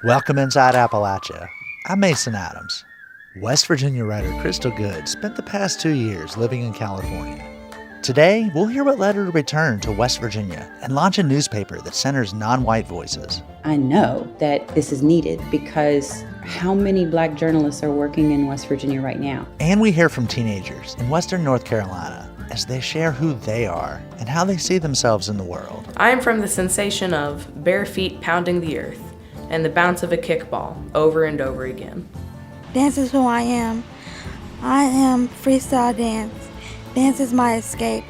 Welcome Inside Appalachia. I'm Mason Adams. West Virginia writer Crystal Good spent the past 2 years living in California. Today, we'll hear what led her to return to West Virginia and launch a newspaper that centers non-white voices. I know that this is needed because how many Black journalists are working in West Virginia right now? And we hear from teenagers in Western North Carolina as they share who they are and how they see themselves in the world. I am from the sensation of bare feet pounding the earth and the bounce of a kickball over and over again. Dance is who I am. I am freestyle dance. Dance is my escape.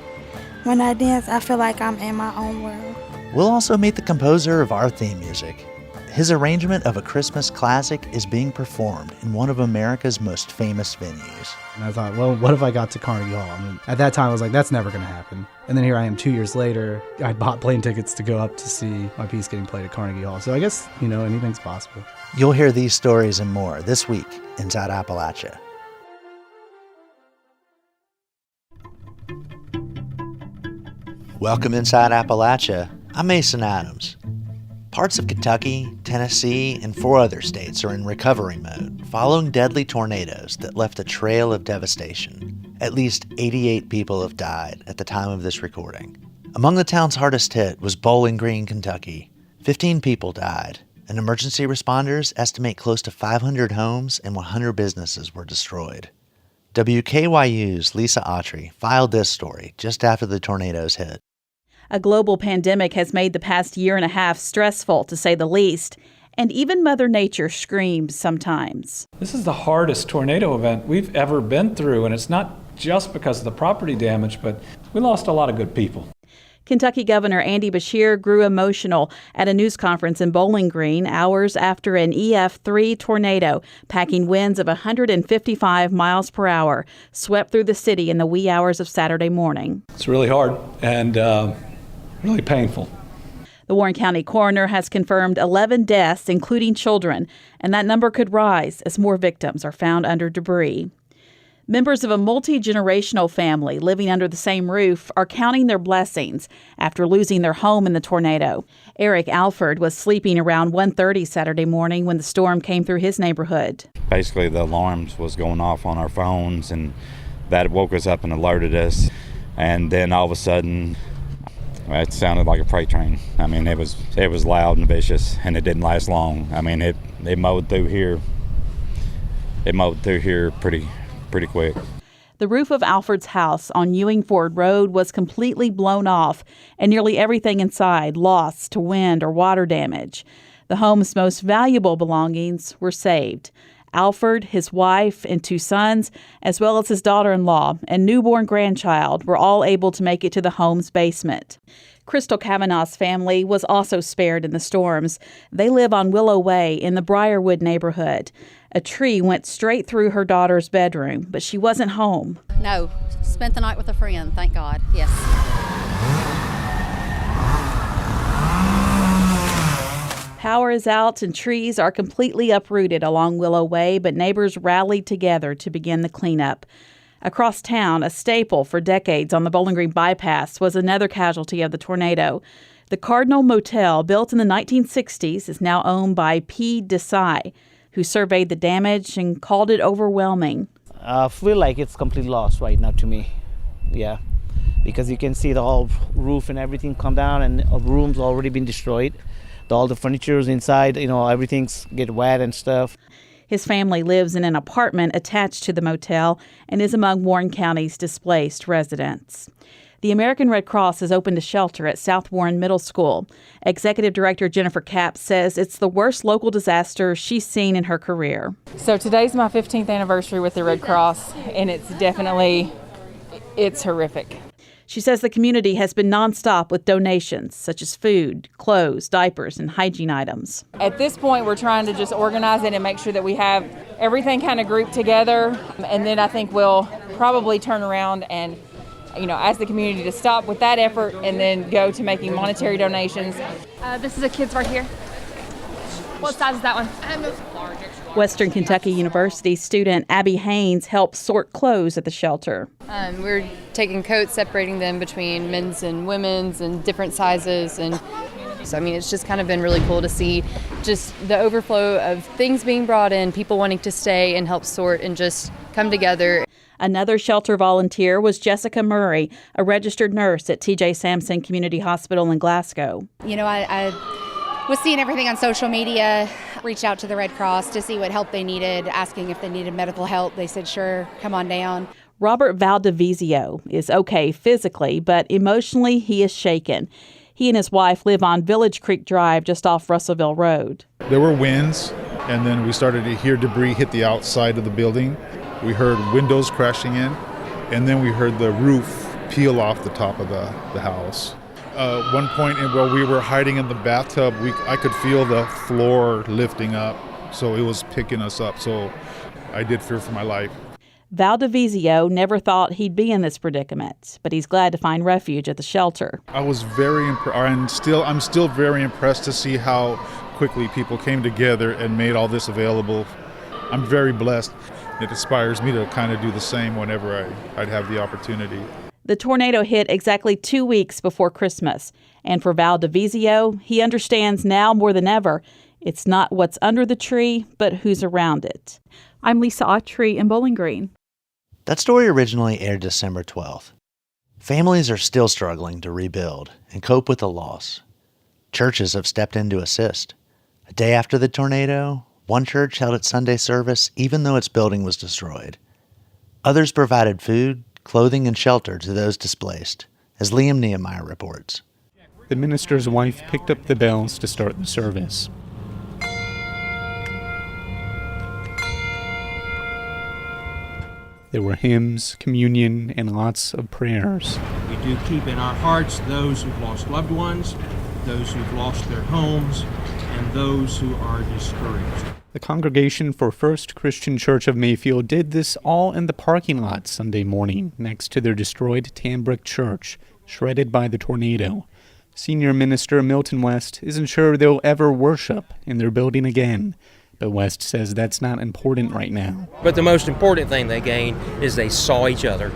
When I dance, I feel like I'm in my own world. We'll also meet the composer of our theme music. His arrangement of a Christmas classic is being performed in one of America's most famous venues. And I thought, well, what if I got to Carnegie Hall? I mean, at that time, I was like, that's never going to happen. And then here I am 2 years later. I bought plane tickets to go up to see my piece getting played at Carnegie Hall. So I guess, anything's possible. You'll hear these stories and more this week Inside Appalachia. Welcome Inside Appalachia. I'm Mason Adams. Parts of Kentucky, Tennessee, and 4 other states are in recovery mode following deadly tornadoes that left a trail of devastation. At least 88 people have died at the time of this recording. Among the towns hardest hit was Bowling Green, Kentucky. 15 people died, and emergency responders estimate close to 500 homes and 100 businesses were destroyed. WKYU's Lisa Autry filed this story just after the tornadoes hit. A global pandemic has made the past year and a half stressful, to say the least, and even Mother Nature screams sometimes. This is the hardest tornado event we've ever been through, and it's not just because of the property damage, but we lost a lot of good people. Kentucky Governor Andy Beshear grew emotional at a news conference in Bowling Green hours after an EF3 tornado, packing winds of 155 miles per hour, swept through the city in the wee hours of Saturday morning. It's really hard and really painful. The Warren County coroner has confirmed 11 deaths, including children, and that number could rise as more victims are found under debris. Members of a multi-generational family living under the same roof are counting their blessings after losing their home in the tornado. Eric Alford was sleeping around 1:30 Saturday morning when the storm came through his neighborhood. Basically, the alarms was going off on our phones, and that woke us up and alerted us. And then all of a sudden, it sounded like a freight train. I mean, it was loud and vicious, and it didn't last long. I mean, it mowed through here. It mowed through here pretty quick. The roof of Alford's house on Ewing Ford Road was completely blown off, and nearly everything inside lost to wind or water damage. The home's most valuable belongings were saved. Alford, his wife, and 2 sons, as well as his daughter-in-law and newborn grandchild, were all able to make it to the home's basement. Crystal Kavanaugh's family was also spared in the storms. They live on Willow Way in the Briarwood neighborhood. A tree went straight through her daughter's bedroom, but she wasn't home. No, spent the night with a friend, thank God, yes. Power is out and trees are completely uprooted along Willow Way, but neighbors rallied together to begin the cleanup. Across town, a staple for decades on the Bowling Green bypass was another casualty of the tornado. The Cardinal Motel, built in the 1960s, is now owned by P. Desai, who surveyed the damage and called it overwhelming. I feel like it's completely lost right now to me. Yeah, because you can see the whole roof and everything come down, and a room's already been destroyed. All the furniture's inside, everything's get wet and stuff. His family lives in an apartment attached to the motel and is among Warren County's displaced residents. The American Red Cross has opened a shelter at South Warren Middle School. Executive Director Jennifer Capps says it's the worst local disaster she's seen in her career. So today's my 15th anniversary with the Red Cross, and it's horrific. She says the community has been nonstop with donations such as food, clothes, diapers, and hygiene items. At this point, we're trying to just organize it and make sure that we have everything kind of grouped together. And then I think we'll probably turn around and, ask the community to stop with that effort and then go to making monetary donations. This is a kid's right here. What size is that one? Western Kentucky University student Abby Haynes helped sort clothes at the shelter. We're taking coats, separating them between men's and women's and different sizes, and So, I mean, it's just kind of been really cool to see just the overflow of things being brought in, people wanting to stay and help sort and just come together. Another shelter volunteer was Jessica Murray, a registered nurse at T.J. Sampson Community Hospital in Glasgow. You know, I was seeing everything on social media, reached out to the Red Cross to see what help they needed, asking if they needed medical help. They said, sure, come on down. Robert Valdivizio is okay physically, but emotionally he is shaken. He and his wife live on Village Creek Drive just off Russellville Road. There were winds, and then we started to hear debris hit the outside of the building. We heard windows crashing in, and then we heard the roof peel off the top of the house. One point while we were hiding in the bathtub, I could feel the floor lifting up, so it was picking us up. So I did fear for my life. Valdivizio never thought he'd be in this predicament, but he's glad to find refuge at the shelter. I was very impressed, and I'm still very impressed to see how quickly people came together and made all this available. I'm very blessed. It inspires me to kind of do the same whenever I'd have the opportunity. The tornado hit exactly 2 weeks before Christmas, and for Valdivizio, he understands now more than ever, it's not what's under the tree, but who's around it. I'm Lisa Autry in Bowling Green. That story originally aired December 12th. Families are still struggling to rebuild and cope with the loss. Churches have stepped in to assist. A day after the tornado, one church held its Sunday service even though its building was destroyed. Others provided food, clothing, and shelter to those displaced, as Liam Nehemiah reports. The minister's wife picked up the bells to start the service. There were hymns, communion, and lots of prayers. We do keep in our hearts those who've lost loved ones, those who've lost their homes, and those who are discouraged. The congregation for First Christian Church of Mayfield did this all in the parking lot Sunday morning next to their destroyed tan brick church, shredded by the tornado. Senior Minister Milton West isn't sure they'll ever worship in their building again. But West says that's not important right now. But the most important thing they gained is they saw each other,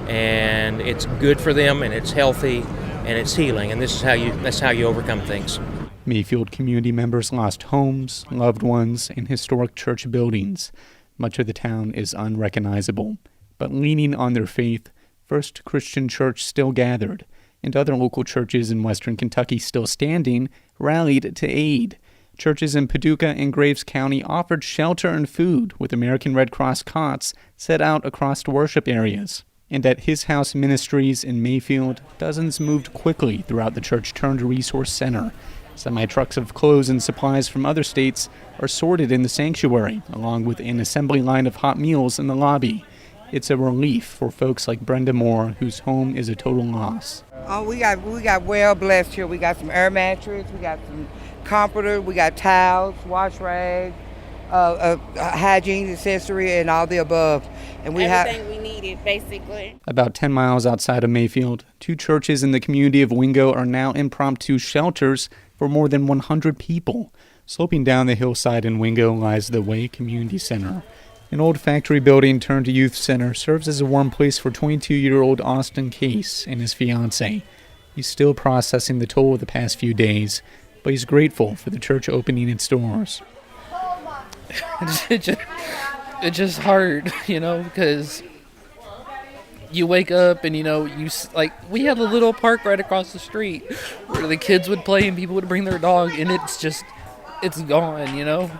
and it's good for them, and it's healthy, and it's healing, and that's how you overcome things. Mayfield community members lost homes, loved ones, and historic church buildings. Much of the town is unrecognizable, but leaning on their faith, First Christian Church still gathered, and other local churches in western Kentucky still standing rallied to aid. Churches in Paducah and Graves County offered shelter and food with American Red Cross cots set out across worship areas. And at His House Ministries in Mayfield, dozens moved quickly throughout the church-turned resource center. Semi-trucks of clothes and supplies from other states are sorted in the sanctuary, along with an assembly line of hot meals in the lobby. It's a relief for folks like Brenda Moore, whose home is a total loss. Oh, we got well blessed here. We got some air mattress, we got some comforter, we got towels, wash rags, hygiene accessory, and all the above. And we everything we needed, basically. About 10 miles outside of Mayfield, two churches in the community of Wingo are now impromptu shelters for more than 100 people. Sloping down the hillside in Wingo lies the Way Community Center. An old factory building turned youth center serves as a warm place for 22-year-old Austin Case and his fiancée. He's still processing the toll of the past few days, but he's grateful for the church opening its doors. It's just hard, because you wake up and, we had a little park right across the street where the kids would play and people would bring their dog, and it's gone,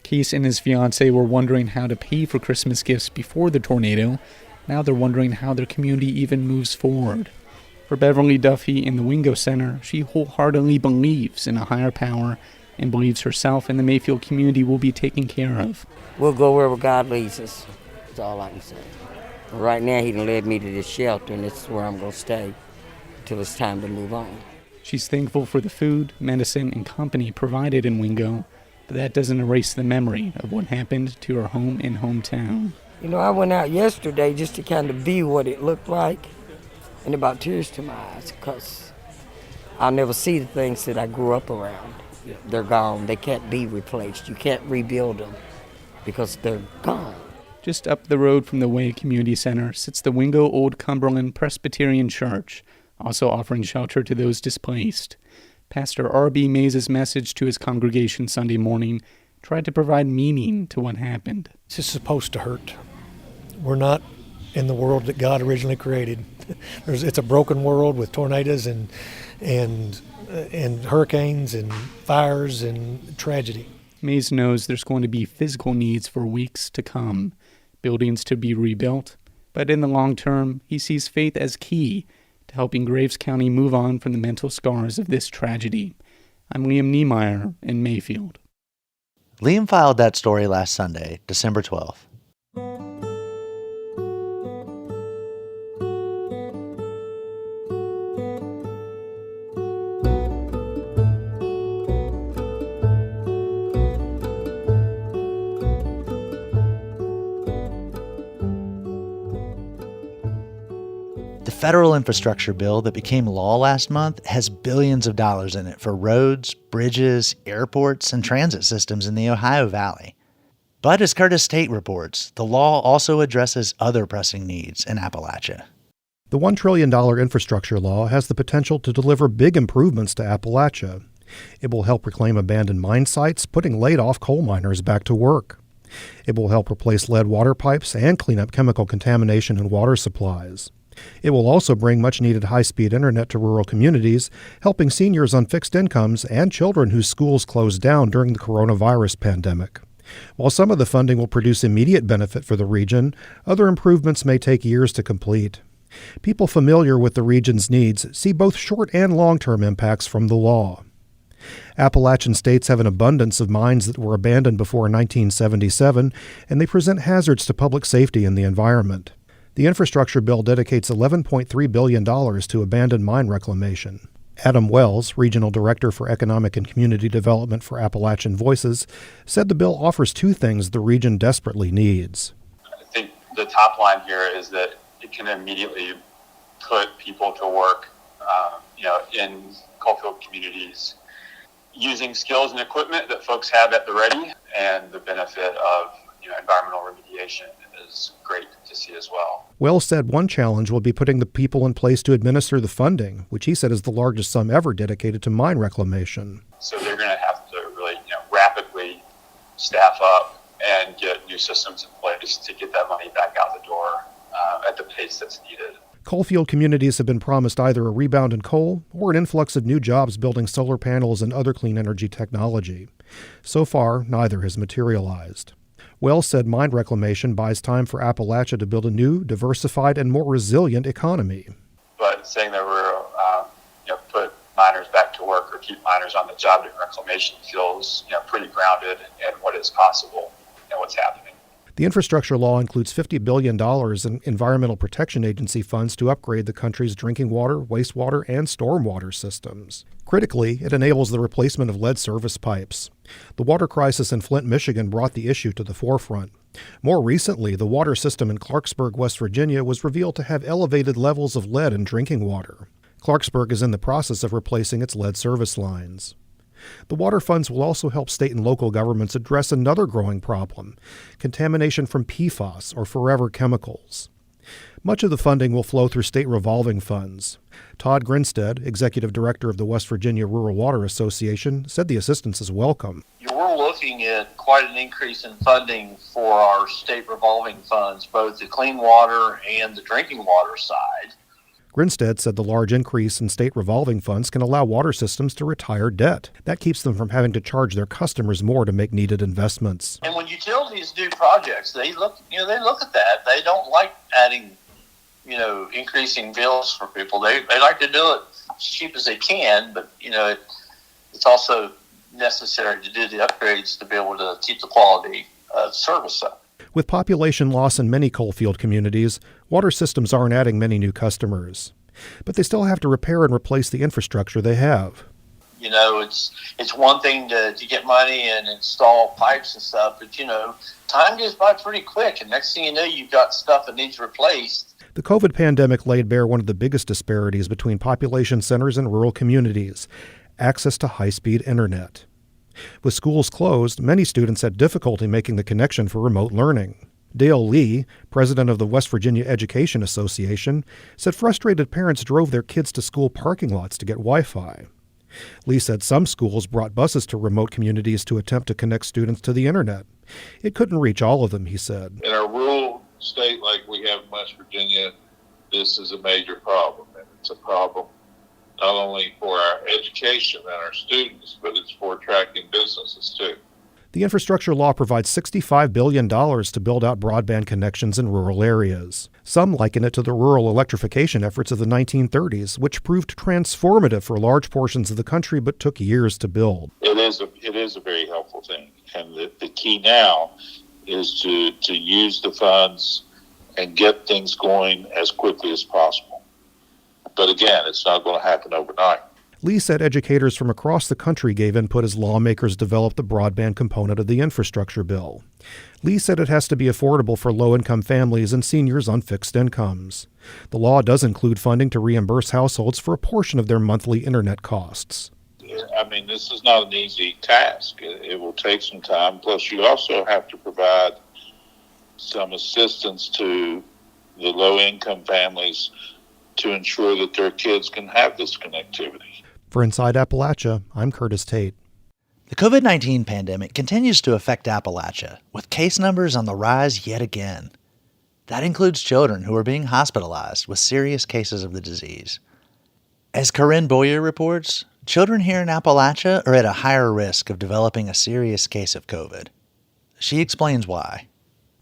Case and his fiancée were wondering how to pay for Christmas gifts before the tornado. Now they're wondering how their community even moves forward. For Beverly Duffy in the Wingo Center, she wholeheartedly believes in a higher power and believes herself and the Mayfield community will be taken care of. We'll go wherever God leads us. That's all I can say. Right now, he done led me to this shelter, and this is where I'm going to stay until it's time to move on. She's thankful for the food, medicine, and company provided in Wingo, but that doesn't erase the memory of what happened to her home and hometown. I went out yesterday just to kind of view what it looked like, and it brought tears to my eyes, because I'll never see the things that I grew up around. They're gone. They can't be replaced. You can't rebuild them because they're gone. Just up the road from the Way Community Center sits the Wingo Old Cumberland Presbyterian Church, also offering shelter to those displaced. Pastor R.B. Mays' message to his congregation Sunday morning tried to provide meaning to what happened. This is supposed to hurt. We're not in the world that God originally created. It's a broken world with tornadoes and hurricanes and fires and tragedy. Mays knows there's going to be physical needs for weeks to come, buildings to be rebuilt, but in the long term, he sees faith as key to helping Graves County move on from the mental scars of this tragedy. I'm Liam Niemeyer in Mayfield. Liam filed that story last Sunday, December 12th. The federal infrastructure bill that became law last month has billions of dollars in it for roads, bridges, airports, and transit systems in the Ohio Valley. But as Curtis Tate reports, the law also addresses other pressing needs in Appalachia. The $1 trillion infrastructure law has the potential to deliver big improvements to Appalachia. It will help reclaim abandoned mine sites, putting laid-off coal miners back to work. It will help replace lead water pipes and clean up chemical contamination in water supplies. It will also bring much-needed high-speed internet to rural communities, helping seniors on fixed incomes and children whose schools closed down during the coronavirus pandemic. While some of the funding will produce immediate benefit for the region, other improvements may take years to complete. People familiar with the region's needs see both short and long-term impacts from the law. Appalachian states have an abundance of mines that were abandoned before 1977, and they present hazards to public safety and the environment. The infrastructure bill dedicates $11.3 billion to abandoned mine reclamation. Adam Wells, Regional Director for Economic and Community Development for Appalachian Voices, said the bill offers two things the region desperately needs. I think the top line here is that it can immediately put people to work, in coalfield communities, using skills and equipment that folks have at the ready, and the benefit of environmental remediation is great to see as well. Wells said one challenge will be putting the people in place to administer the funding, which he said is the largest sum ever dedicated to mine reclamation. So they're going to have to really rapidly staff up and get new systems in place to get that money back out the door at the pace that's needed. Coalfield communities have been promised either a rebound in coal or an influx of new jobs building solar panels and other clean energy technology. So far, neither has materialized. Wells said mine reclamation buys time for Appalachia to build a new, diversified, and more resilient economy. But saying that we're put miners back to work or keep miners on the job during reclamation feels pretty grounded in what is possible and what's happening. The infrastructure law includes $50 billion in Environmental Protection Agency funds to upgrade the country's drinking water, wastewater, and stormwater systems. Critically, it enables the replacement of lead service pipes. The water crisis in Flint, Michigan brought the issue to the forefront. More recently, the water system in Clarksburg, West Virginia was revealed to have elevated levels of lead in drinking water. Clarksburg is in the process of replacing its lead service lines. The water funds will also help state and local governments address another growing problem, contamination from PFAS, or forever chemicals. Much of the funding will flow through state revolving funds. Todd Grinstead, Executive Director of the West Virginia Rural Water Association, said the assistance is welcome. We're looking at quite an increase in funding for our state revolving funds, both the clean water and the drinking water side. Grinstead said the large increase in state revolving funds can allow water systems to retire debt. That keeps them from having to charge their customers more to make needed investments. And when utilities do projects, they look at that. They don't like adding, increasing bills for people. They like to do it as cheap as they can, but it's also necessary to do the upgrades to be able to keep the quality of service up. With population loss in many coalfield communities, water systems aren't adding many new customers. But they still have to repair and replace the infrastructure they have. It's one thing to get money and install pipes and stuff, but time goes by pretty quick, and next thing you know, you've got stuff that needs replaced. The COVID pandemic laid bare one of the biggest disparities between population centers and rural communities: access to high-speed internet. With schools closed, many students had difficulty making the connection for remote learning. Dale Lee, president of the West Virginia Education Association, said frustrated parents drove their kids to school parking lots to get Wi-Fi. Lee said some schools brought buses to remote communities to attempt to connect students to the internet. It couldn't reach all of them, he said. In a rural state like we have in West Virginia, this is a major problem. And it's a problem not only for our education and our students, but it's for attracting businesses too. The infrastructure law provides $65 billion to build out broadband connections in rural areas. Some liken it to the rural electrification efforts of the 1930s, which proved transformative for large portions of the country but took years to build. It is a very helpful thing. And the key now is to use the funds and get things going as quickly as possible. But again, it's not going to happen overnight. Lee said educators from across the country gave input as lawmakers developed the broadband component of the infrastructure bill. Lee said it has to be affordable for low-income families and seniors on fixed incomes. The law does include funding to reimburse households for a portion of their monthly internet costs. I mean, this is not an easy task. It will take some time. Plus, you also have to provide some assistance to the low-income families to ensure that their kids can have this connectivity. For Inside Appalachia, I'm Curtis Tate. The COVID-19 pandemic continues to affect Appalachia, with case numbers on the rise yet again. That includes children who are being hospitalized with serious cases of the disease. As Corinne Boyer reports, children here in Appalachia are at a higher risk of developing a serious case of COVID. She explains why.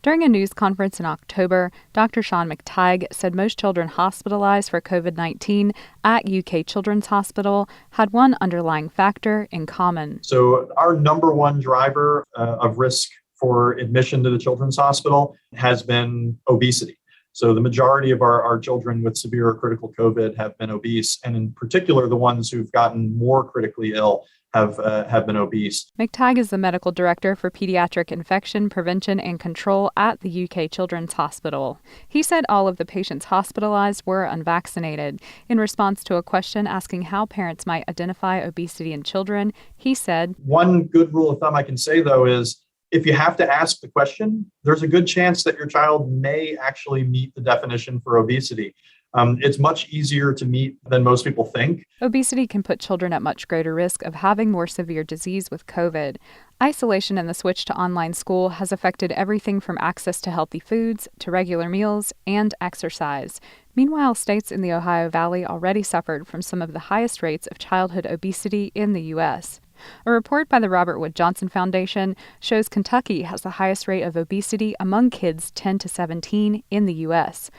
During a news conference in October, Dr. Sean McTighe said most children hospitalized for COVID-19 at UK Children's Hospital had one underlying factor in common. So our number one driver of risk for admission to the Children's Hospital has been obesity. So the majority of our children with severe or critical COVID have been obese, and in particular, the ones who've gotten more critically ill have been obese. McTighe is the medical director for pediatric infection prevention and control at the UK Children's Hospital. He said all of the patients hospitalized were unvaccinated. In response to a question asking how parents might identify obesity in children, he said, "One good rule of thumb I can say, though, is if you have to ask the question, there's a good chance that your child may actually meet the definition for obesity. It's much easier to meet than most people think." Obesity can put children at much greater risk of having more severe disease with COVID. Isolation and the switch to online school has affected everything from access to healthy foods to regular meals and exercise. Meanwhile, states in the Ohio Valley already suffered from some of the highest rates of childhood obesity in the U.S. A report by the Robert Wood Johnson Foundation shows Kentucky has the highest rate of obesity among kids 10 to 17 in the U.S.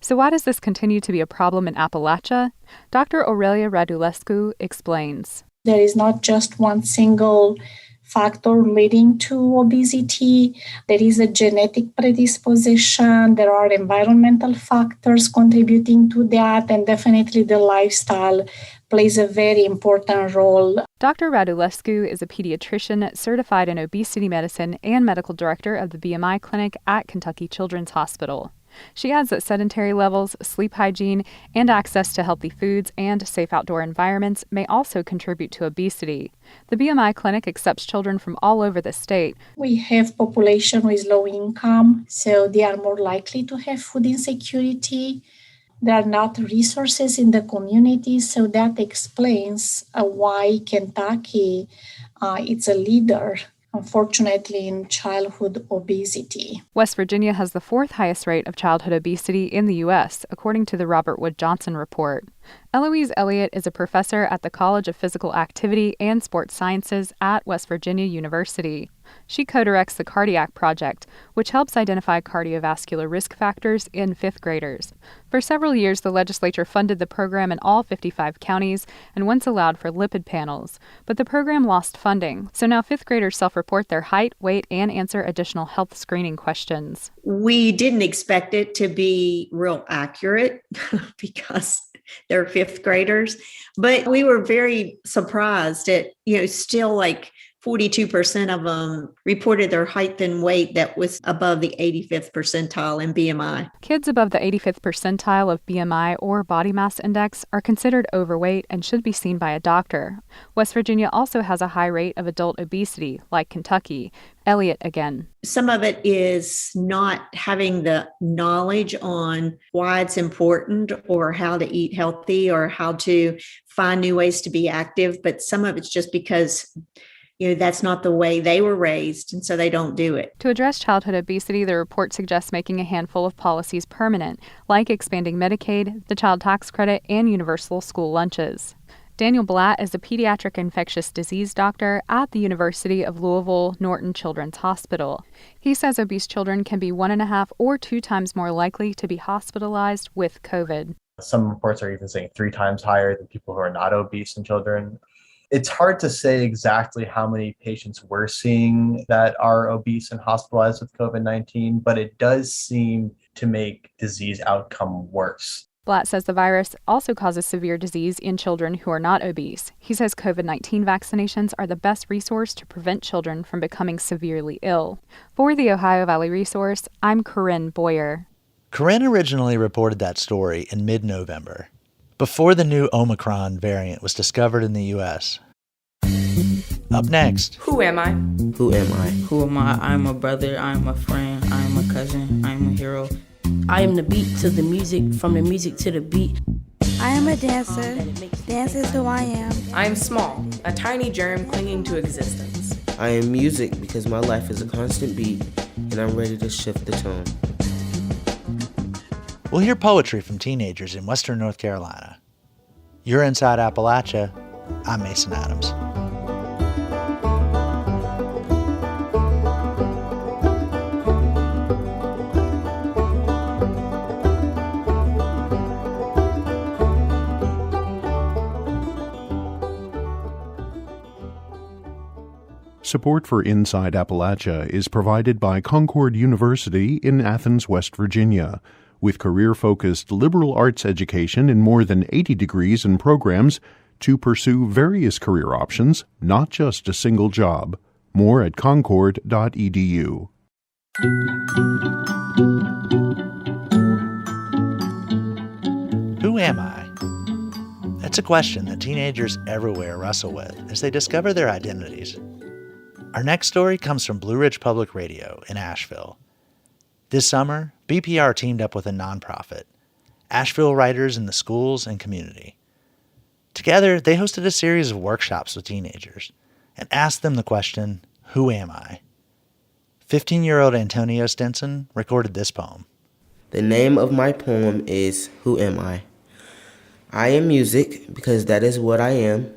So why does this continue to be a problem in Appalachia? Dr. Aurelia Radulescu explains. There is not just one single factor leading to obesity. There is a genetic predisposition. There are environmental factors contributing to that, and definitely the lifestyle plays a very important role. Dr. Radulescu is a pediatrician certified in obesity medicine and medical director of the BMI clinic at Kentucky Children's Hospital. She adds that sedentary levels, sleep hygiene, and access to healthy foods and safe outdoor environments may also contribute to obesity. The BMI clinic accepts children from all over the state. We have population with low income, so they are more likely to have food insecurity. There are not resources in the community, so that explains why Kentucky is a leader, unfortunately, in childhood obesity. West Virginia has the fourth highest rate of childhood obesity in the U.S., according to the Robert Wood Johnson report. Eloise Elliott is a professor at the College of Physical Activity and Sports Sciences at West Virginia University. She co-directs the Cardiac Project, which helps identify cardiovascular risk factors in fifth graders. For several years, the legislature funded the program in all 55 counties and once allowed for lipid panels. But the program lost funding, so now fifth graders self-report their height, weight, and answer additional health screening questions. We didn't expect it to be real accurate because they're fifth graders, but we were very surprised at, still like 42% of them reported their height and weight that was above the 85th percentile in BMI. Kids above the 85th percentile of BMI or body mass index are considered overweight and should be seen by a doctor. West Virginia also has a high rate of adult obesity, like Kentucky. Elliot again. Some of it is not having the knowledge on why it's important or how to eat healthy or how to find new ways to be active, but some of it's just because that's not the way they were raised, and so they don't do it. To address childhood obesity, the report suggests making a handful of policies permanent, like expanding Medicaid, the child tax credit, and universal school lunches. Daniel Blatt is a pediatric infectious disease doctor at the University of Louisville Norton Children's Hospital. He says obese children can be 1.5 or 2 times more likely to be hospitalized with COVID. Some reports are even saying 3 times higher than people who are not obese in children. It's hard to say exactly how many patients we're seeing that are obese and hospitalized with COVID-19, but it does seem to make disease outcome worse. Blatt says the virus also causes severe disease in children who are not obese. He says COVID-19 vaccinations are the best resource to prevent children from becoming severely ill. For the Ohio Valley Resource, I'm Corinne Boyer. Corinne originally reported that story in mid-November, before the new Omicron variant was discovered in the U.S. Up next. Who am I? Who am I? Who am I? I'm a brother, I'm a friend, I'm a cousin, I'm a hero. I am the beat to the music, from the music to the beat. I am a dancer. Dance is who I am. I am small, a tiny germ clinging to existence. I am music because my life is a constant beat, and I'm ready to shift the tone. We'll hear poetry from teenagers in Western North Carolina. You're Inside Appalachia. I'm Mason Adams. Support for Inside Appalachia is provided by Concord University in Athens, West Virginia, with career-focused liberal arts education in more than 80 degrees and programs to pursue various career options, not just a single job. More at concord.edu. Who am I? That's a question that teenagers everywhere wrestle with as they discover their identities. Our next story comes from Blue Ridge Public Radio in Asheville. This summer, BPR teamed up with a nonprofit, Asheville Writers in the Schools and Community. Together, they hosted a series of workshops with teenagers and asked them the question, who am I? 15-year-old Antonio Stinson recorded this poem. The name of my poem is Who Am I? I am music because that is what I am.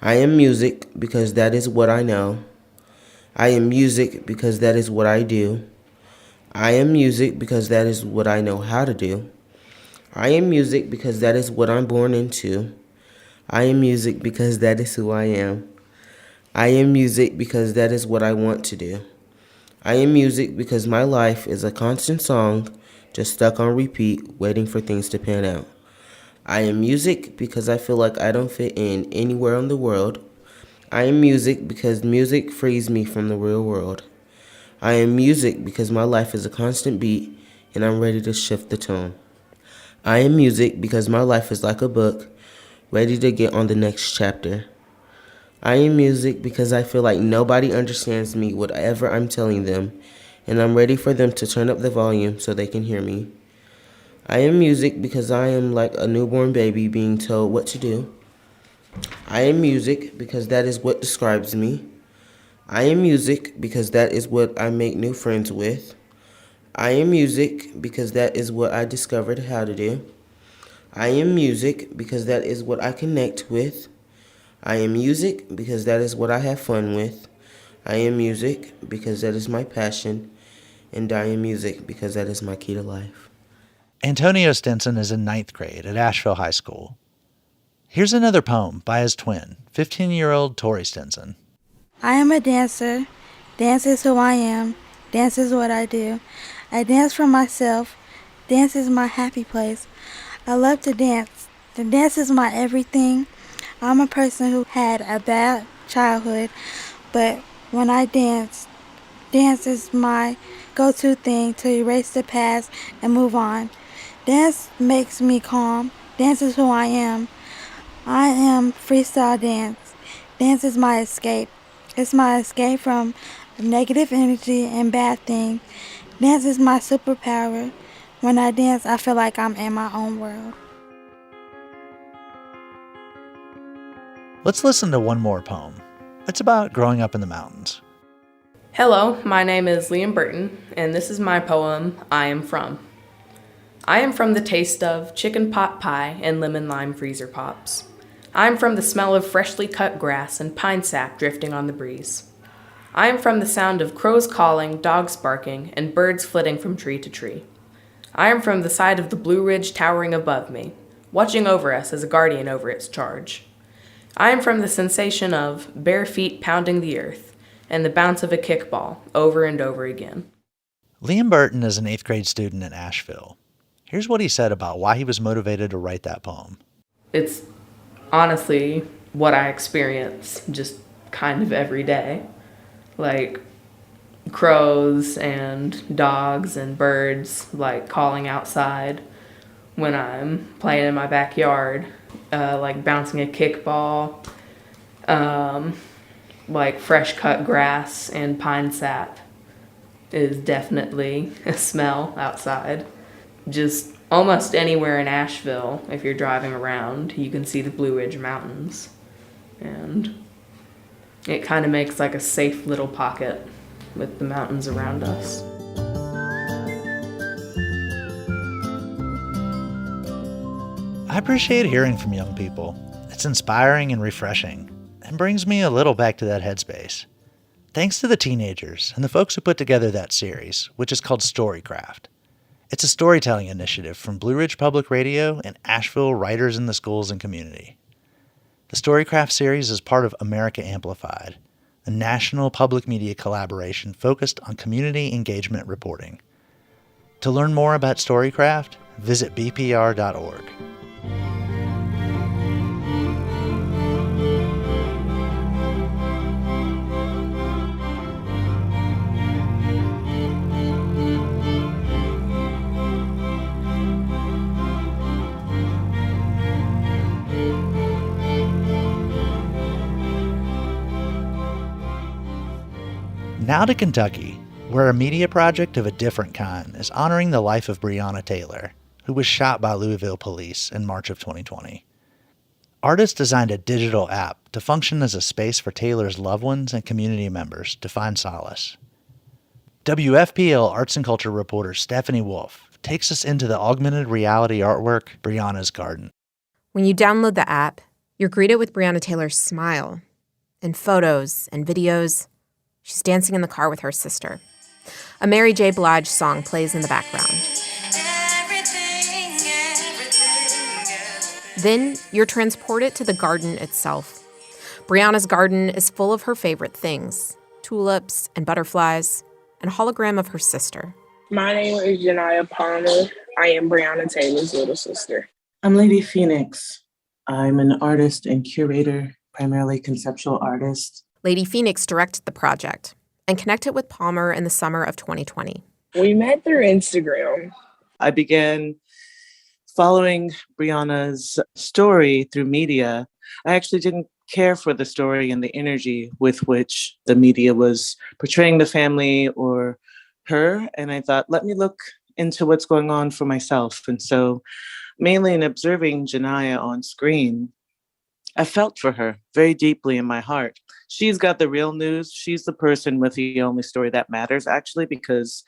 I am music because that is what I know. I am music because that is what I do. I am music because that is what I know how to do. I am music because that is what I'm born into. I am music because that is who I am. I am music because that is what I want to do. I am music because my life is a constant song, just stuck on repeat, waiting for things to pan out. I am music because I feel like I don't fit in anywhere in the world. I am music because music frees me from the real world. I am music because my life is a constant beat and I'm ready to shift the tone. I am music because my life is like a book, ready to get on the next chapter. I am music because I feel like nobody understands me, whatever I'm telling them, and I'm ready for them to turn up the volume so they can hear me. I am music because I am like a newborn baby being told what to do. I am music because that is what describes me. I am music because that is what I make new friends with. I am music because that is what I discovered how to do. I am music because that is what I connect with. I am music because that is what I have fun with. I am music because that is my passion. And I am music because that is my key to life. Antonio Stinson is in 9th grade at Asheville High School. Here's another poem by his twin, 15-year-old Tori Stinson. I am a dancer. Dance is who I am. Dance is what I do. I dance for myself. Dance is my happy place. I love to dance. The dance is my everything. I'm a person who had a bad childhood, but when I dance is my go-to thing to erase the past and move on. Dance makes me calm. Dance is who I am. I am freestyle dance. Dance is my escape. It's my escape from negative energy and bad things. Dance is my superpower. When I dance, I feel like I'm in my own world. Let's listen to one more poem. It's about growing up in the mountains. Hello, my name is Liam Burton, and this is my poem, I Am From. I am from the taste of chicken pot pie and lemon lime freezer pops. I am from the smell of freshly cut grass and pine sap drifting on the breeze. I am from the sound of crows calling, dogs barking, and birds flitting from tree to tree. I am from the side of the Blue Ridge towering above me, watching over us as a guardian over its charge. I am from the sensation of bare feet pounding the earth and the bounce of a kickball over and over again. Liam Burton is an 8th grade student in Asheville. Here's what he said about why he was motivated to write that poem. It's honestly what I experience just kind of every day. Like crows and dogs and birds like calling outside when I'm playing in my backyard, like bouncing a kickball, like fresh cut grass and pine sap is definitely a smell outside. Just almost anywhere in Asheville, if you're driving around, you can see the Blue Ridge Mountains. And it kind of makes like a safe little pocket with the mountains around us. I appreciate hearing from young people. It's inspiring and refreshing, and brings me a little back to that headspace. Thanks to the teenagers and the folks who put together that series, which is called Storycraft. It's a storytelling initiative from Blue Ridge Public Radio and Asheville Writers in the Schools and Community. The Storycraft series is part of America Amplified, a national public media collaboration focused on community engagement reporting. To learn more about Storycraft, visit bpr.org. Now to Kentucky, where a media project of a different kind is honoring the life of Breonna Taylor, who was shot by Louisville police in March of 2020. Artists designed a digital app to function as a space for Taylor's loved ones and community members to find solace. WFPL arts and culture reporter Stephanie Wolf takes us into the augmented reality artwork Breonna's Garden. When you download the app, you're greeted with Breonna Taylor's smile and photos and videos. She's dancing in the car with her sister. A Mary J. Blige song plays in the background. Then you're transported to the garden itself. Breonna's garden is full of her favorite things, tulips and butterflies, and a hologram of her sister. My name is Janiyah Palmer. I am Breonna Taylor's little sister. I'm Lady Phoenix. I'm an artist and curator, primarily conceptual artist. Lady Phoenix directed the project and connected with Palmer in the summer of 2020. We met through Instagram. I began following Breonna's story through media. I actually didn't care for the story and the energy with which the media was portraying the family or her. And I thought, let me look into what's going on for myself. And so mainly in observing Janiyah on screen, I felt for her very deeply in my heart. She's got the real news. She's the person with the only story that matters, actually, because,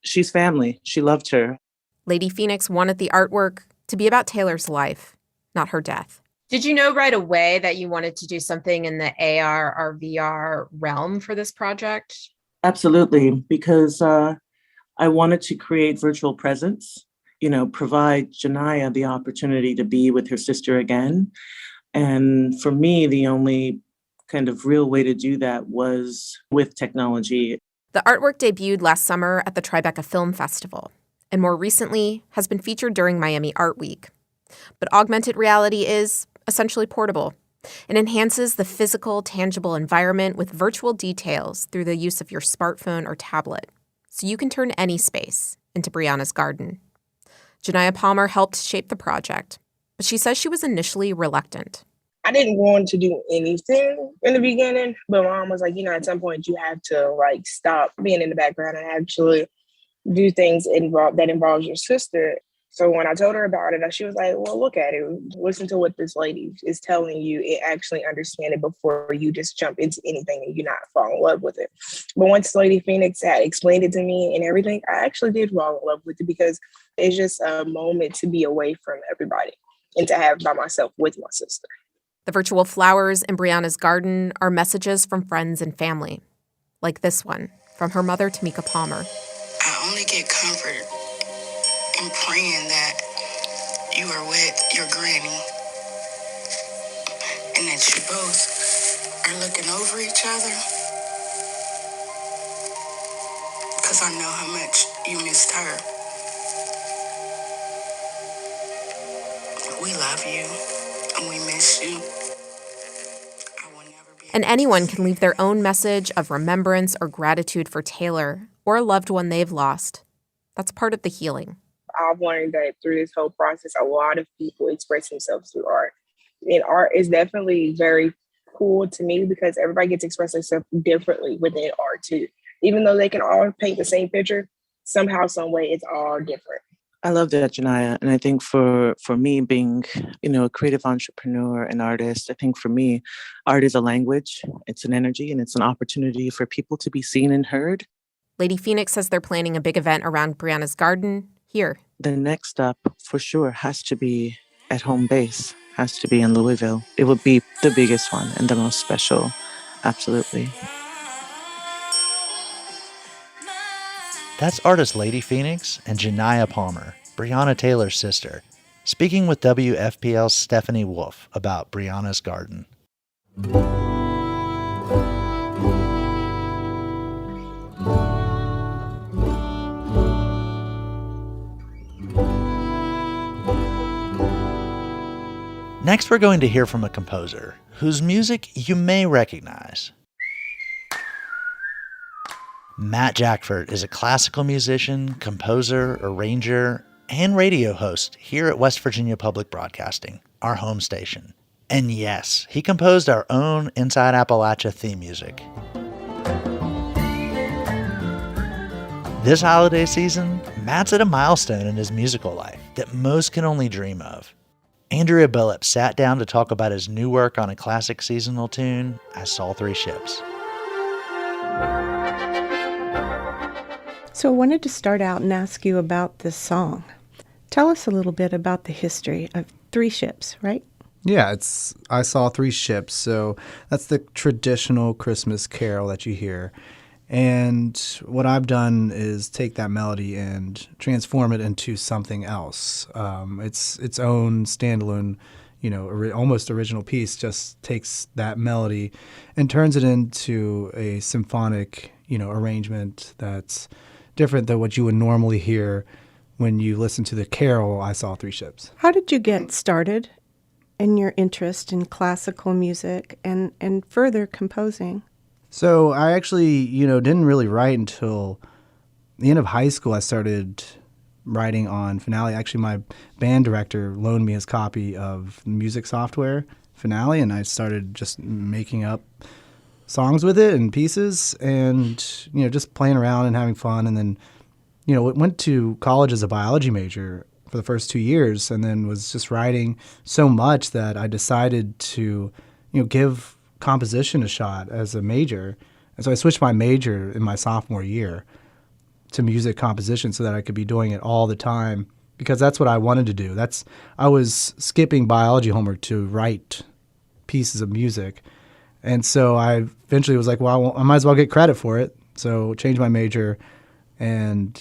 she's family. She loved her. Lady Phoenix wanted the artwork to be about Taylor's life, not her death. Did you know right away that you wanted to do something in the AR or VR realm for this project? Absolutely, because I wanted to create virtual presence, provide Janiyah the opportunity to be with her sister again. And for me, the only kind of real way to do that was with technology. The artwork debuted last summer at the Tribeca Film Festival, and more recently has been featured during Miami Art Week. But augmented reality is essentially portable. It enhances the physical, tangible environment with virtual details through the use of your smartphone or tablet, so you can turn any space into Brianna's garden. Janiyah Palmer helped shape the project, but she says she was initially reluctant. I didn't want to do anything in the beginning, but Mom was like, at some point you have to stop being in the background and actually do things that involves your sister. So when I told her about it, she was like, well, look at it. Listen to what this lady is telling you. It actually understand it before you just jump into anything and you not fall in love with it. But once Lady Phoenix had explained it to me and everything, I actually did fall in love with it because it's just a moment to be away from everybody and to have by myself with my sister. The virtual flowers in Brianna's garden are messages from friends and family, like this one from her mother, Tamika Palmer. I only get comfort in praying that you are with your granny and that you both are looking over each other, because I know how much you missed her. We love you and we miss you. And anyone can leave their own message of remembrance or gratitude for Taylor or a loved one they've lost. That's part of the healing. I've learned that through this whole process, a lot of people express themselves through art. And art is definitely very cool to me because everybody gets to express themselves differently within art too. Even though they can all paint the same picture, somehow, some way, it's all different. I love that, Janiyah. And I think for me being, a creative entrepreneur and artist, I think for me, art is a language, it's an energy, and it's an opportunity for people to be seen and heard. Lady Phoenix says they're planning a big event around Brianna's garden here. The next step, for sure, has to be at home base, has to be in Louisville. It would be the biggest one and the most special. Absolutely. That's artist Lady Phoenix and Janiyah Palmer, Breonna Taylor's sister, speaking with WFPL's Stephanie Wolf about Brianna's garden. Next, we're going to hear from a composer whose music you may recognize. Matt Jackford is a classical musician, composer, arranger, and radio host here at West Virginia Public Broadcasting, our home station. And yes, he composed our own Inside Appalachia theme music. This holiday season, Matt's at a milestone in his musical life that most can only dream of. Andrea Billup sat down to talk about his new work on a classic seasonal tune, I Saw Three Ships. So I wanted to start out and ask you about this song. Tell us a little bit about the history of Three Ships, right? Yeah, it's I Saw Three Ships. So that's the traditional Christmas carol that you hear. And what I've done is take that melody and transform it into something else. It's its own standalone, almost original piece, just takes that melody and turns it into a symphonic, arrangement that's different than what you would normally hear when you listen to the carol, I Saw Three Ships. How did you get started in your interest in classical music and further composing? So I actually, didn't really write until the end of high school. I started writing on Finale. Actually, my band director loaned me his copy of music software, Finale, and I started just making up songs with it and pieces and, just playing around and having fun. And then, went to college as a biology major for the first 2 years and then was just writing so much that I decided to, give composition a shot as a major. And so I switched my major in my sophomore year to music composition so that I could be doing it all the time because that's what I wanted to do. I was skipping biology homework to write pieces of music. And so I eventually was like, well, I might as well get credit for it. So changed my major and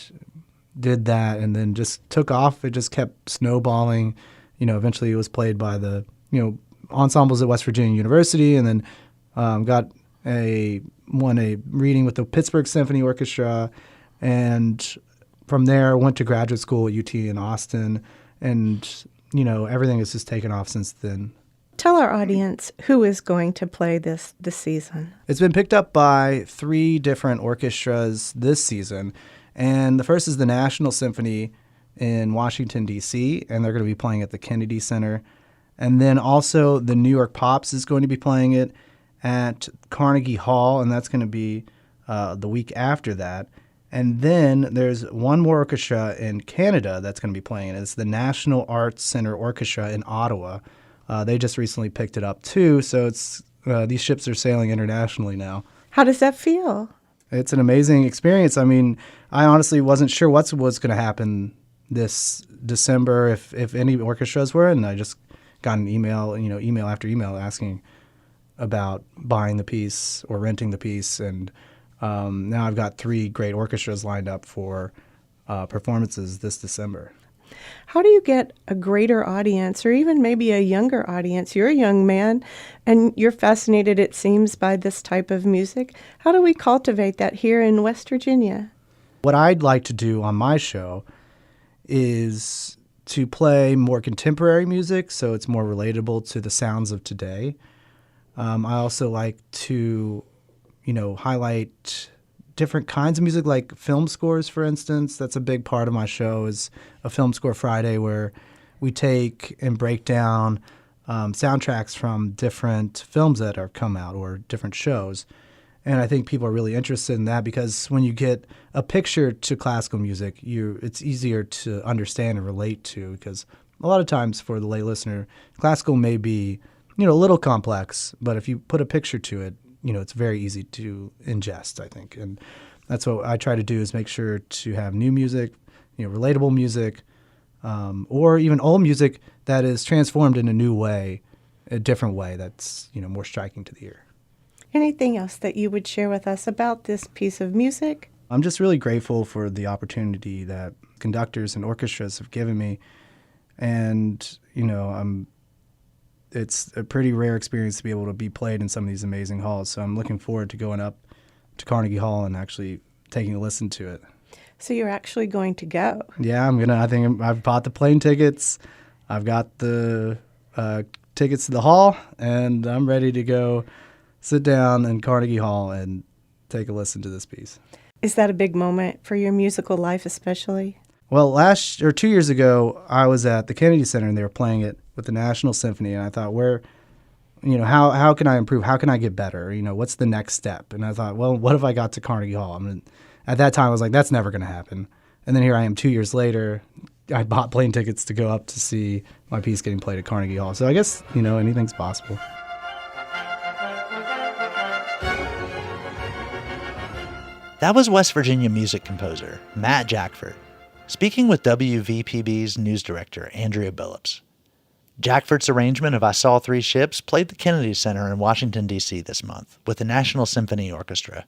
did that and then just took off. It just kept snowballing. Eventually it was played by the, ensembles at West Virginia University and then won a reading with the Pittsburgh Symphony Orchestra. And from there went to graduate school at UT in Austin. And, everything has just taken off since then. Tell our audience who is going to play this season. It's been picked up by 3 different orchestras this season, and the first is the National Symphony in Washington, D.C., and they're going to be playing at the Kennedy Center. And then also the New York Pops is going to be playing it at Carnegie Hall, and that's going to be the week after that. And then there's one more orchestra in Canada that's going to be playing it. It's the National Arts Center Orchestra in Ottawa. They just recently picked it up too, so it's these ships are sailing internationally now. How does that feel? It's an amazing experience. I mean, I honestly wasn't sure what was going to happen this December if any orchestras were, and I just got an email after email asking about buying the piece or renting the piece, and now I've got 3 great orchestras lined up for performances this December. How do you get a greater audience, or even maybe a younger audience? You're a young man, and you're fascinated, it seems, by this type of music. How do we cultivate that here in West Virginia? What I'd like to do on my show is to play more contemporary music, so it's more relatable to the sounds of today. I also like to, highlight different kinds of music, like film scores, for instance. That's a big part of my show, is a Film Score Friday, where we take and break down soundtracks from different films that have come out or different shows. And I think people are really interested in that, because when you get a picture to classical music, it's easier to understand and relate to, because a lot of times for the lay listener, classical may be, a little complex, but if you put a picture to it, it's very easy to ingest, I think. And that's what I try to do, is make sure to have new music, relatable music, or even old music that is transformed in a new way, a different way that's, more striking to the ear. Anything else that you would share with us about this piece of music? I'm just really grateful for the opportunity that conductors and orchestras have given me. And, it's a pretty rare experience to be able to be played in some of these amazing halls. So I'm looking forward to going up to Carnegie Hall and actually taking a listen to it. So you're actually going to go? Yeah, I've bought the plane tickets. I've got the tickets to the hall, and I'm ready to go sit down in Carnegie Hall and take a listen to this piece. Is that a big moment for your musical life especially? Well, 2 years ago, I was at the Kennedy Center, and they were playing it with the National Symphony, and I thought, how can I improve? How can I get better? What's the next step? And I thought, well, what if I got to Carnegie Hall? At that time, I was like, that's never going to happen. And then here I am 2 years later. I bought plane tickets to go up to see my piece getting played at Carnegie Hall. So I guess, anything's possible. That was West Virginia music composer Matt Jackford speaking with WVPB's news director Andrea Billups. Jackford's arrangement of I Saw 3 Ships played the Kennedy Center in Washington, D.C. this month with the National Symphony Orchestra.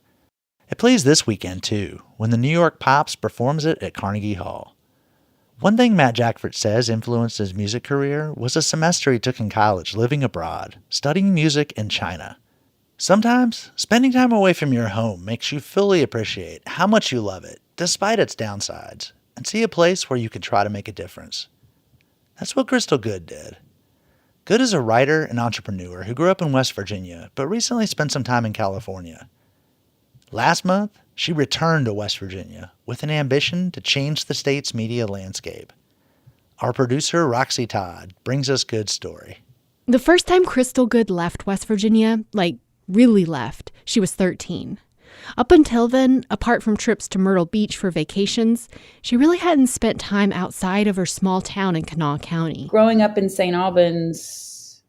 It plays this weekend, too, when the New York Pops performs it at Carnegie Hall. One thing Matt Jackford says influenced his music career was a semester he took in college living abroad, studying music in China. Sometimes, spending time away from your home makes you fully appreciate how much you love it, despite its downsides, and see a place where you can try to make a difference. That's what Crystal Good did. Good is a writer and entrepreneur who grew up in West Virginia, but recently spent some time in California. Last month, she returned to West Virginia with an ambition to change the state's media landscape. Our producer, Roxy Todd, brings us Good's story. The first time Crystal Good left West Virginia, really left, she was 13. Up until then, apart from trips to Myrtle Beach for vacations, she really hadn't spent time outside of her small town in Kanawha County. Growing up in St. Albans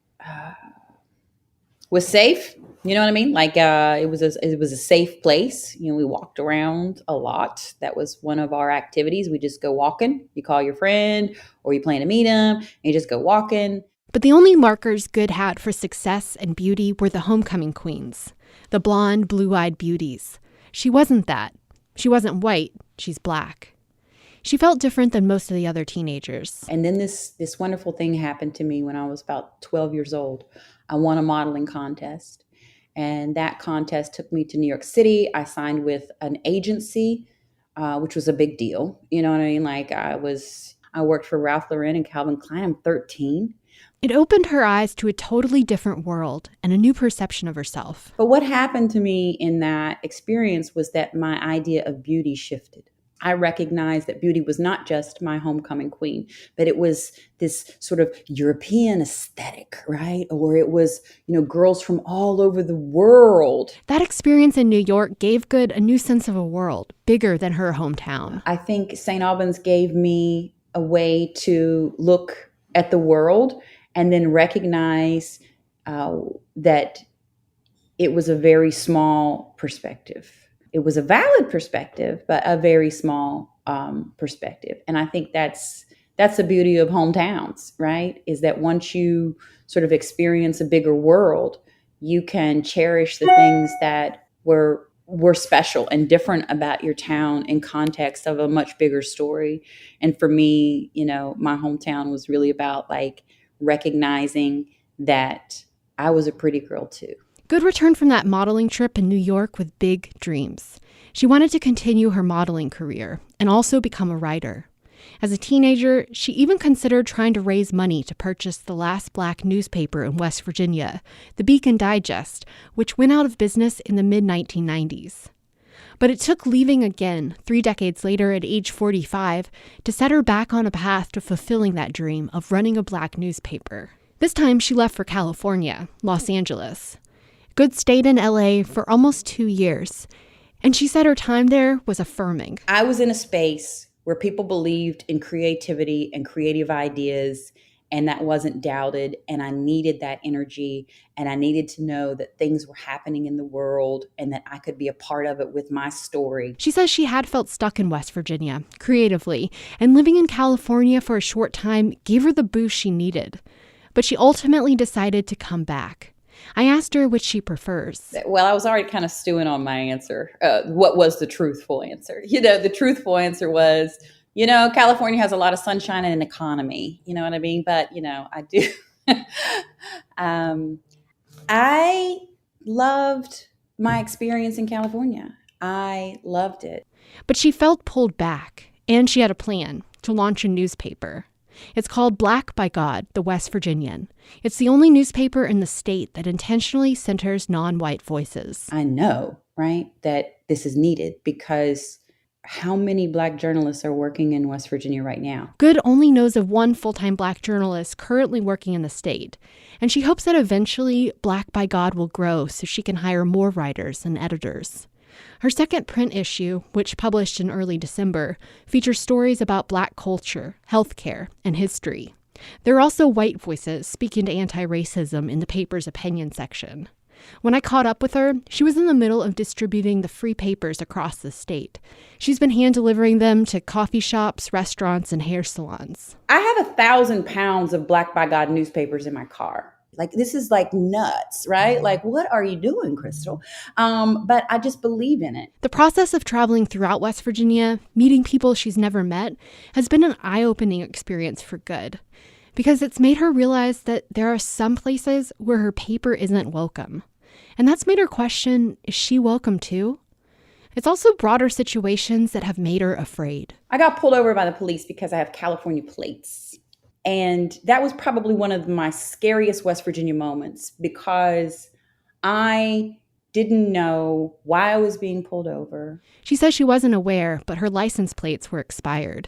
was safe. You know what I mean? It was a safe place. We walked around a lot. That was one of our activities. We just go walking. You call your friend, or you plan to meet him, and you just go walking. But the only markers Good had for success and beauty were the homecoming queens, the blonde, blue-eyed beauties. She wasn't that. She wasn't white. She's black. She felt different than most of the other teenagers. And then this wonderful thing happened to me when I was about 12 years old. I won a modeling contest. And that contest took me to New York City. I signed with an agency, which was a big deal. You know what I mean? I worked for Ralph Lauren and Calvin Klein. I'm 13. It opened her eyes to a totally different world and a new perception of herself. But what happened to me in that experience was that my idea of beauty shifted. I recognized that beauty was not just my homecoming queen, but it was this sort of European aesthetic, right? Or it was, girls from all over the world. That experience in New York gave Good a new sense of a world, bigger than her hometown. I think St. Albans gave me a way to look at the world and then recognize that it was a very small perspective. It was a valid perspective, but a very small perspective. And I think that's the beauty of hometowns, right? Is that once you sort of experience a bigger world, you can cherish the things that were special and different about your town in context of a much bigger story. And for me, my hometown was really about recognizing that I was a pretty girl too. Good returned from that modeling trip in New York with big dreams. She wanted to continue her modeling career and also become a writer. As a teenager, she even considered trying to raise money to purchase the last Black newspaper in West Virginia, the Beacon Digest, which went out of business in the mid-1990s. But it took leaving again 3 decades later at age 45 to set her back on a path to fulfilling that dream of running a Black newspaper. This time she left for California, Los Angeles. Good stayed in LA for almost 2 years, and she said her time there was affirming. I was in a space where people believed in creativity and creative ideas, and that wasn't doubted, and I needed that energy, and I needed to know that things were happening in the world and that I could be a part of it with my story. She says she had felt stuck in West Virginia, creatively, and living in California for a short time gave her the boost she needed. But she ultimately decided to come back. I asked her which she prefers. Well, I was already kind of stewing on my answer. What was the truthful answer? The truthful answer was, California has a lot of sunshine and an economy. You know what I mean? But, I do. I loved my experience in California. I loved it. But she felt pulled back, and she had a plan to launch a newspaper. It's called Black by God, the West Virginian. It's the only newspaper in the state that intentionally centers non-white voices. I know, right, that this is needed because how many Black journalists are working in West Virginia right now? Good only knows of one full-time Black journalist currently working in the state, and she hopes that eventually Black by God will grow so she can hire more writers and editors. Her second print issue, which published in early December, features stories about Black culture, healthcare, and history. There are also white voices speaking to anti-racism in the paper's opinion section. When I caught up with her, she was in the middle of distributing the free papers across the state. She's been hand-delivering them to coffee shops, restaurants, and hair salons. I have 1,000 pounds of Black by God newspapers in my car. This is nuts, right? What are you doing, Crystal? But I just believe in it. The process of traveling throughout West Virginia, meeting people she's never met, has been an eye-opening experience for Good, because it's made her realize that there are some places where her paper isn't welcome. And that's made her question, is she welcome too? It's also broader situations that have made her afraid. I got pulled over by the police because I have California plates. And that was probably one of my scariest West Virginia moments because I didn't know why I was being pulled over. She says she wasn't aware, but her license plates were expired.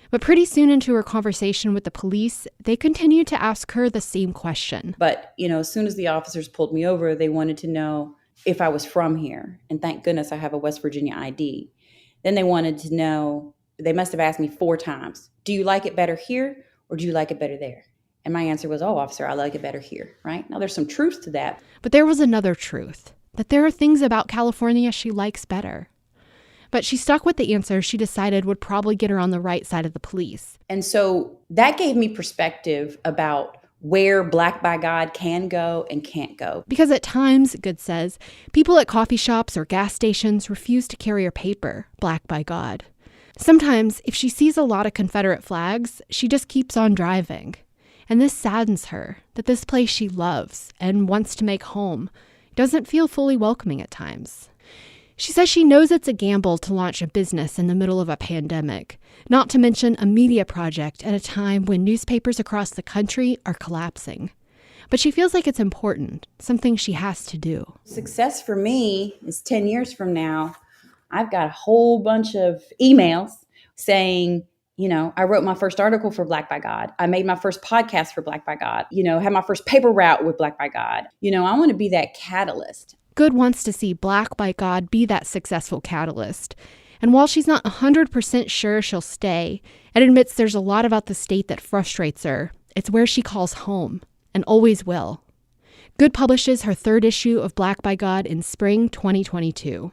But pretty soon into her conversation with the police, they continued to ask her the same question. But, as soon as the officers pulled me over, they wanted to know if I was from here. And thank goodness I have a West Virginia ID. Then they wanted to know, they must have asked me 4 times, do you like it better here? Or do you like it better there? And my answer was, officer, I like it better here, right? Now, there's some truth to that. But there was another truth, that there are things about California she likes better. But she stuck with the answer she decided would probably get her on the right side of the police. And so that gave me perspective about where Black by God can go and can't go. Because at times, Good says, people at coffee shops or gas stations refuse to carry her paper, Black by God. Sometimes, if she sees a lot of Confederate flags, she just keeps on driving. And this saddens her, that this place she loves and wants to make home doesn't feel fully welcoming at times. She says she knows it's a gamble to launch a business in the middle of a pandemic, not to mention a media project at a time when newspapers across the country are collapsing. But she feels like it's important, something she has to do. Success for me is 10 years from now. I've got a whole bunch of emails saying, I wrote my first article for Black by God. I made my first podcast for Black by God. Had my first paper route with Black by God. I want to be that catalyst. Good wants to see Black by God be that successful catalyst. And while she's not 100% sure she'll stay, and admits there's a lot about the state that frustrates her, it's where she calls home, and always will. Good publishes her 3rd issue of Black by God in spring 2022.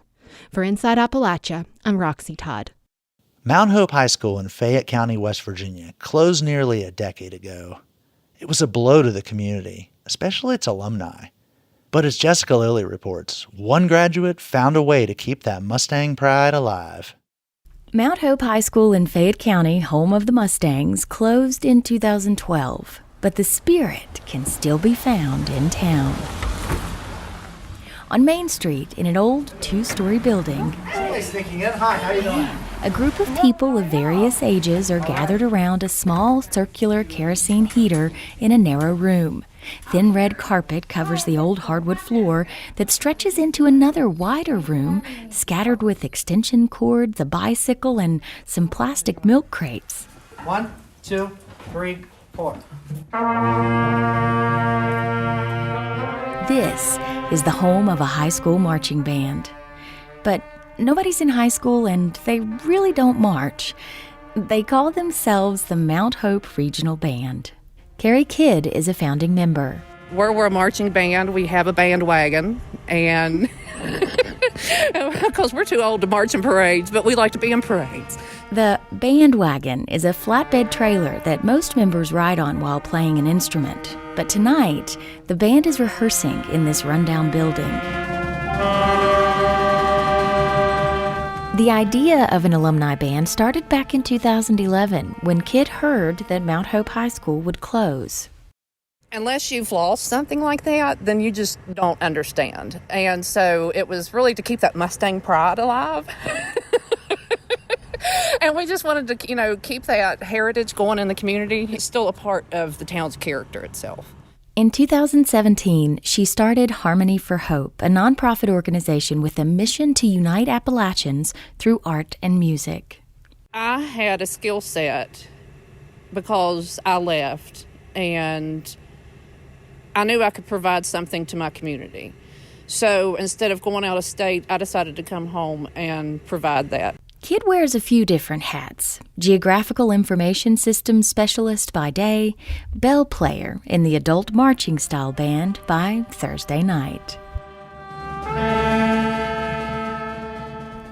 For Inside Appalachia, I'm Roxy Todd. Mount Hope High School in Fayette County, West Virginia, closed nearly a decade ago. It was a blow to the community, especially its alumni. But as Jessica Lilly reports, one graduate found a way to keep that Mustang pride alive. Mount Hope High School in Fayette County, home of the Mustangs, closed in 2012, but the spirit can still be found in town. On Main Street, in an old 2-story building, Hey, sneaking in. Hi, how you doing? a group of people of various ages are gathered around a small circular kerosene heater in a narrow room. Thin red carpet covers the old hardwood floor that stretches into another wider room, scattered with extension cords, a bicycle, and some plastic milk crates. 1, 2, 3, 4. This is the home of a high school marching band. But nobody's in high school and they really don't march. They call themselves the Mount Hope Regional Band. Carrie Kidd is a founding member. We're a marching band. We have a bandwagon, and because we're too old to march in parades, but we like to be in parades. The bandwagon is a flatbed trailer that most members ride on while playing an instrument. But tonight, the band is rehearsing in this rundown building. The idea of an alumni band started back in 2011 when Kidd heard that Mount Hope High School would close. Unless you've lost something like that, then you just don't understand. And so it was really to keep that Mustang pride alive. And we just wanted to, keep that heritage going in the community. It's still a part of the town's character itself. In 2017, she started Harmony for Hope, a nonprofit organization with a mission to unite Appalachians through art and music. I had a skill set because I left, and I knew I could provide something to my community. So instead of going out of state, I decided to come home and provide that. Kidd wears a few different hats. Geographical Information Systems Specialist by day, bell player in the adult marching style band by Thursday night.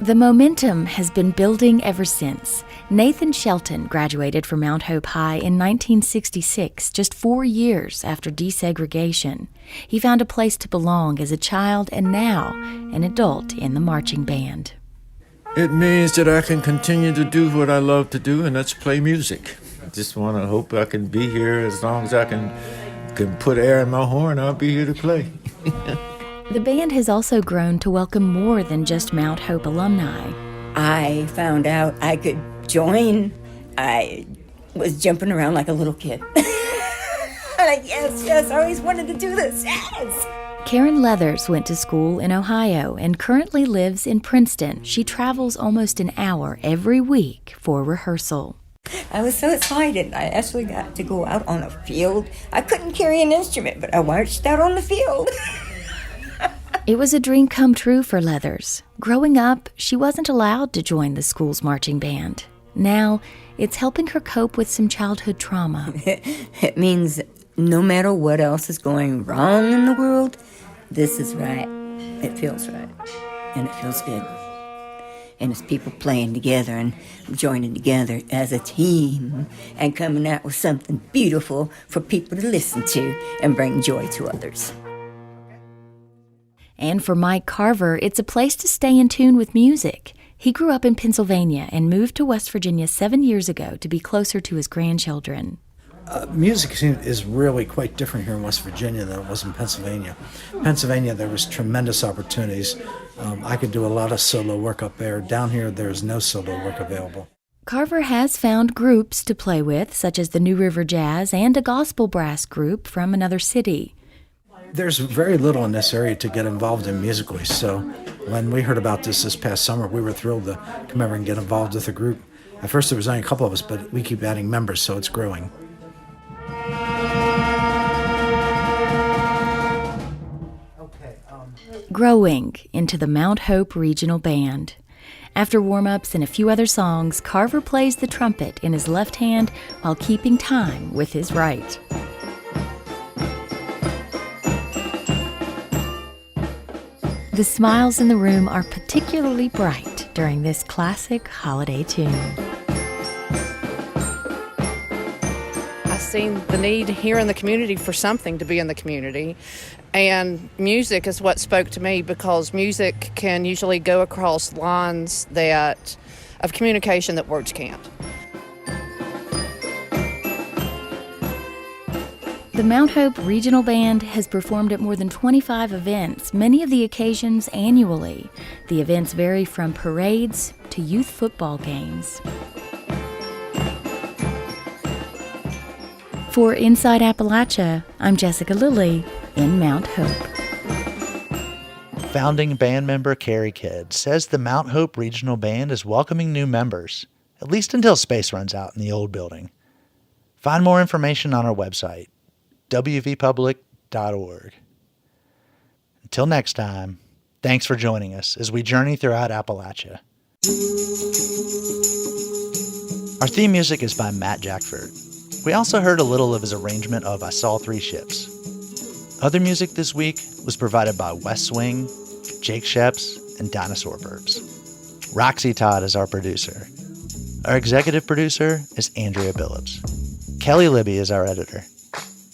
The momentum has been building ever since. Nathan Shelton graduated from Mount Hope High in 1966, just 4 years after desegregation. He found a place to belong as a child and now an adult in the marching band. It means that I can continue to do what I love to do, and that's play music. I just want to hope I can be here as long as I can put air in my horn. I'll be here to play. The band has also grown to welcome more than just Mount Hope alumni. I found out I could join. I was jumping around like a little kid. Yes, I always wanted to do this, yes! Karen Leathers went to school in Ohio and currently lives in Princeton. She travels almost an hour every week for rehearsal. I was so excited. I actually got to go out on a field. I couldn't carry an instrument, but I marched out on the field. It was a dream come true for Leathers. Growing up, she wasn't allowed to join the school's marching band. Now, it's helping her cope with some childhood trauma. It means no matter what else is going wrong in the world, this is right. It feels right. And it feels good. And it's people playing together and joining together as a team and coming out with something beautiful for people to listen to and bring joy to others. And for Mike Carver, it's a place to stay in tune with music. He grew up in Pennsylvania and moved to West Virginia 7 years ago to be closer to his grandchildren. Music is really quite different here in West Virginia than it was in Pennsylvania. Pennsylvania, there was tremendous opportunities. I could do a lot of solo work up there. Down here, there's no solo work available. Carver has found groups to play with, such as the New River Jazz and a gospel brass group from another city. There's very little in this area to get involved in musically, so when we heard about this past summer, we were thrilled to come over and get involved with the group. At first, there was only a couple of us, but we keep adding members, so it's growing. Growing into the Mount Hope Regional Band. After warm-ups and a few other songs, Carver plays the trumpet in his left hand while keeping time with his right. The smiles in the room are particularly bright during this classic holiday tune. I've seen the need here in the community for something to be in the community. And music is what spoke to me, because music can usually go across lines of communication that words can't. The Mount Hope Regional Band has performed at more than 25 events, many of the occasions annually. The events vary from parades to youth football games. For Inside Appalachia, I'm Jessica Lilly in Mount Hope. Founding band member Carrie Kidd says the Mount Hope Regional Band is welcoming new members, at least until space runs out in the old building. Find more information on our website, wvpublic.org. Until next time, thanks for joining us as we journey throughout Appalachia. Our theme music is by Matt Jackford. We also heard a little of his arrangement of I Saw Three Ships. Other music this week was provided by West Swing, Jake Sheps, and Dinosaur Burps. Roxy Todd is our producer. Our executive producer is Andrea Billups. Kelly Libby is our editor.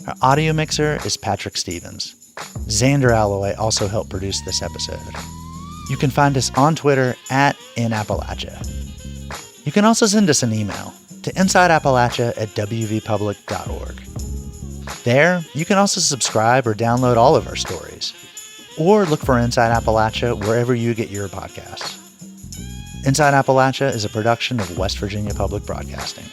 Our audio mixer is Patrick Stevens. Xander Alloway also helped produce this episode. You can find us on Twitter @InAppalachia. You can also send us an email to insideappalachia@wvpublic.org. There, you can also subscribe or download all of our stories, or look for Inside Appalachia wherever you get your podcasts. Inside Appalachia is a production of West Virginia Public Broadcasting.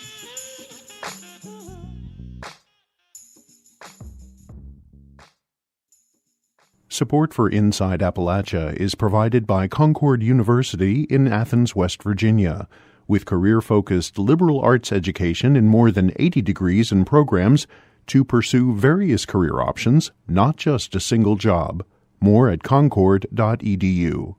Support for Inside Appalachia is provided by Concord University in Athens, West Virginia, with career-focused liberal arts education in more than 80 degrees and programs to pursue various career options, not just a single job. More at concord.edu.